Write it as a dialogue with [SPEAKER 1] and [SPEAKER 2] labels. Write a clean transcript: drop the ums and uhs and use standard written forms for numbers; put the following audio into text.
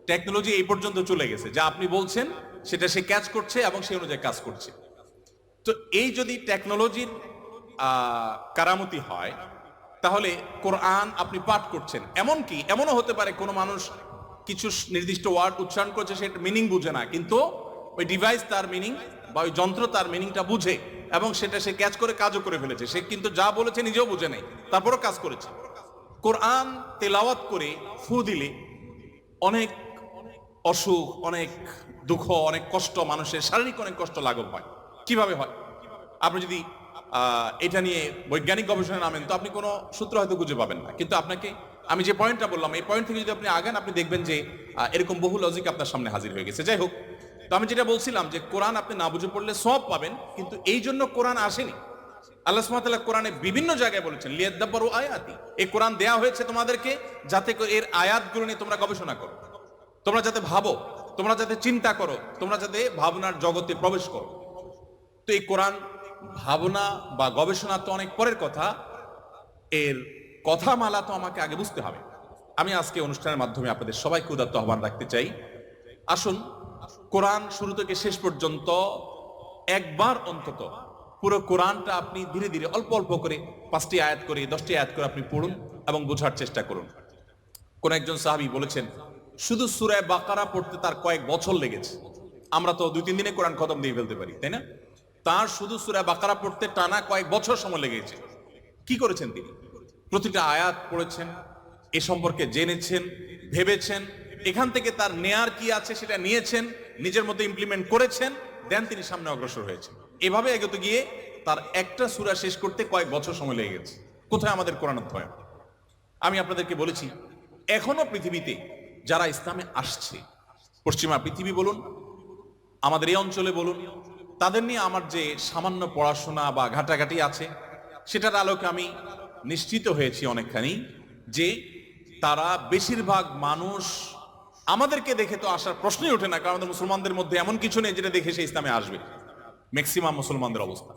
[SPEAKER 1] Technology এই পর্যন্ত চলে গেছে, যা আপনি বলছেন সেটা সে ক্যাচ করছে এবং সেই অনুযায়ী কাজ করছে। তো এই যদি টেকনোলজির কারামতি হয়, তাহলে কোরআন আপনি পাঠ করছেন, এমনকি এমনও হতে পারে কোনো মানুষ কিছু নির্দিষ্ট ওয়ার্ড উচ্চারণ করছে, সেটা মিনিং বুঝে না, কিন্তু ওই ডিভাইস তার মিনিং বা ওই যন্ত্র তার মিনিংটা বুঝে এবং সেটা সে ক্যাচ করে কাজও করে ফেলেছে। সে কিন্তু যা বলেছে নিজেও বুঝে নেই, তারপরও কাজ করেছে। কোরআন তেলাওয়াত করে ফু দিলে অনেক অসুখ, অনেক দুঃখ, অনেক কষ্ট, মানুষের শারীরিক অনেক কষ্ট লাঘব হয়। কিভাবে হয়? আপনি যদি এটা নিয়ে বৈজ্ঞানিক গবেষণায় নামেন তো আপনি কোনো সূত্র হয়তো খুঁজে পাবেন না, কিন্তু আপনাকে আমি যে পয়েন্টটা বললাম এই পয়েন্ট থেকে যদি আপনি আগান, আপনি দেখবেন যে এরকম বহু লজিক আপনার সামনে হাজির হয়ে গেছে। যাই হোক, তো আমি যেটা বলছিলাম যে কোরআন আপনি না বুঝে পড়লে সওয়াব পাবেন, কিন্তু এই জন্য কোরআন আসেনি। আল্লাহ সুবহানাহু ওয়া তাআলা কোরআনে বিভিন্ন জায়গায় বলেছেন লিয়াদাব্বারু আয়াতি, এই কোরআন দেয়া হয়েছে তোমাদেরকে যাতে এর আয়াতগুলো নিয়ে তোমরা গবেষণা করো, তোমরা যাতে ভাবো, তোমরা যাতে চিন্তা করো, তোমরা যাতে ভাবনার জগতে প্রবেশ করো। তো এই কোরআন ভাবনা বা গবেষণা তো অনেক পরের কথা, এর কথামালা তো আমাকে আগে বুঝতে হবে। আমি আজকে অনুষ্ঠানের মাধ্যমে আপনাদের সবাইকে উদাত্ত আহ্বান রাখতে চাই, আসুন কোরআন শুরু থেকে শেষ পর্যন্ত একবার অন্তত পুরো কোরআনটা আপনি ধীরে ধীরে অল্প অল্প করে 5টি আয়াত করে 10টি আয়াত করে আপনি পড়ুন এবং বোঝার চেষ্টা করুন। কোন একজন সাহাবী বলেছেন শুধু সূরা বাকারা পড়তে তার কয়েক বছর লেগেছে। আমরা তো 2-3 দিনে কোরআন খতম দিয়ে ফেলতে পারি, তাই না? তার শুধু সূরা বাকারা পড়তে টানা কয়েক বছর সময় লেগেছে। কি করেছেন তিনি? প্রতিটা আয়াত পড়েছেন, এ সম্পর্কে জেনেছেন, ভেবেছেন, এখান থেকে তার নেয়ার কি আছে সেটা নিয়েছেন, নিজের মধ্যে ইমপ্লিমেন্ট করেছেন, দেন তিনি সামনে অগ্রসর হয়েছেন। এভাবে এগোতে গিয়ে তার একটা সূরা শেষ করতে কয়েক বছর সময় লেগে গেছে। কোথায় আমাদের কোরআন অধ্যয়ন? আমি আপনাদেরকে বলেছি, এখনো পৃথিবীতে যারা ইসলামে আসছে, পশ্চিমা পৃথিবী বলুন, আমাদের এই অঞ্চলে বলুন, তাদের নিয়ে আমার যে সামান্য পড়াশোনা বা ঘাটাঘাটি আছে, সেটার আলোকে আমি নিশ্চিত হয়েছি অনেকখানি যে তারা বেশিরভাগ মানুষ আমাদেরকে দেখে তো আসার প্রশ্নই ওঠে না, কারণ আমাদের মুসলমানদের মধ্যে এমন কিছু নেই যেটা দেখে সে ইসলামে আসবে। ম্যাক্সিমাম মুসলমানদের অবস্থা